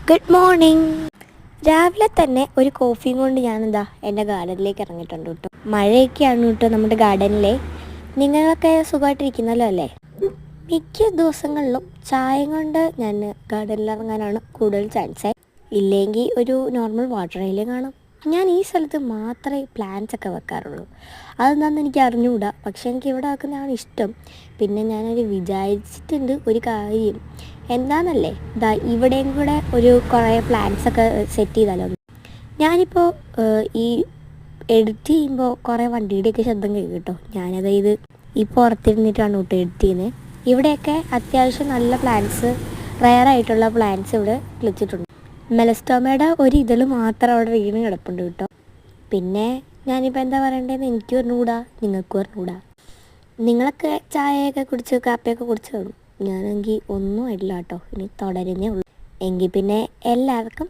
Good morning. രാവിലെ തന്നെ ഒരു കോഫിയും കൊണ്ട് ഞാനെന്താ എൻ്റെ ഗാർഡനിലേക്ക് ഇറങ്ങിയിട്ടുണ്ട് കേട്ടോ. മഴയൊക്കെയാണ് കേട്ടോ നമ്മുടെ ഗാർഡനിലെ. നിങ്ങളൊക്കെ സുഖമായിട്ടിരിക്കുന്നല്ലോ അല്ലേ? മിക്ക ദിവസങ്ങളിലും ചായ കൊണ്ട് ഞാൻ ഗാർഡനിൽ ഇറങ്ങാനാണ് കൂടുതൽ ചാൻസ്. ഇല്ലെങ്കിൽ ഒരു നോർമൽ വാട്ടർ റെയിലേ കാണാം. ഞാൻ ഈ സ്ഥലത്ത് മാത്രമേ പ്ലാന്റ്സ് ഒക്കെ വെക്കാറുള്ളൂ. അതെന്താണെന്ന് എനിക്ക് അറിഞ്ഞുകൂടാ, പക്ഷെ എനിക്ക് ഇവിടെ വെക്കുന്നതാണ് ഇഷ്ടം. പിന്നെ ഞാനൊരു വിചാരിച്ചിട്ടുണ്ട് ഒരു കാര്യം എന്താണെന്നല്ലേ, ഇതാ ഇവിടെയും കൂടെ ഒരു കുറേ പ്ലാന്റ്സ് ഒക്കെ സെറ്റ് ചെയ്താലോ. ഞാനിപ്പോൾ ഈ എഡിറ്റ് ചെയ്യുമ്പോൾ കുറേ വണ്ടിയുടെയൊക്കെ ശബ്ദം കേൾക്കും കേട്ടോ. ഞാനതായത് ഈ പുറത്തിരുന്നിട്ടാണ് കേട്ടോ എഡിറ്റ് ചെയ്യുന്നത്. ഇവിടെയൊക്കെ അത്യാവശ്യം നല്ല പ്ലാന്റ്സ്, റെയറായിട്ടുള്ള പ്ലാന്റ്സ് ഇവിടെ കിളിച്ചിട്ടുണ്ട്. മെലസ്റ്റോമയുടെ ഒരു ഇതൾ മാത്രം അവിടെ വീണ് കിടപ്പുണ്ട് കേട്ടോ. പിന്നെ ഞാനിപ്പോൾ എന്താ പറയണ്ടതെന്ന് എനിക്ക് പറഞ്ഞുകൂടാ, നിങ്ങൾക്ക് പറഞ്ഞുകൂടാ. നിങ്ങളൊക്കെ ചായയൊക്കെ കുടിച്ച് കാപ്പിയൊക്കെ കുടിച്ച് കാണും. ഞാനെങ്കിൽ ഒന്നും ആയിട്ടില്ല കേട്ടോ, ഇനി തുടരുന്നേ ഉള്ളൂ. എങ്കിൽ പിന്നെ എല്ലാവർക്കും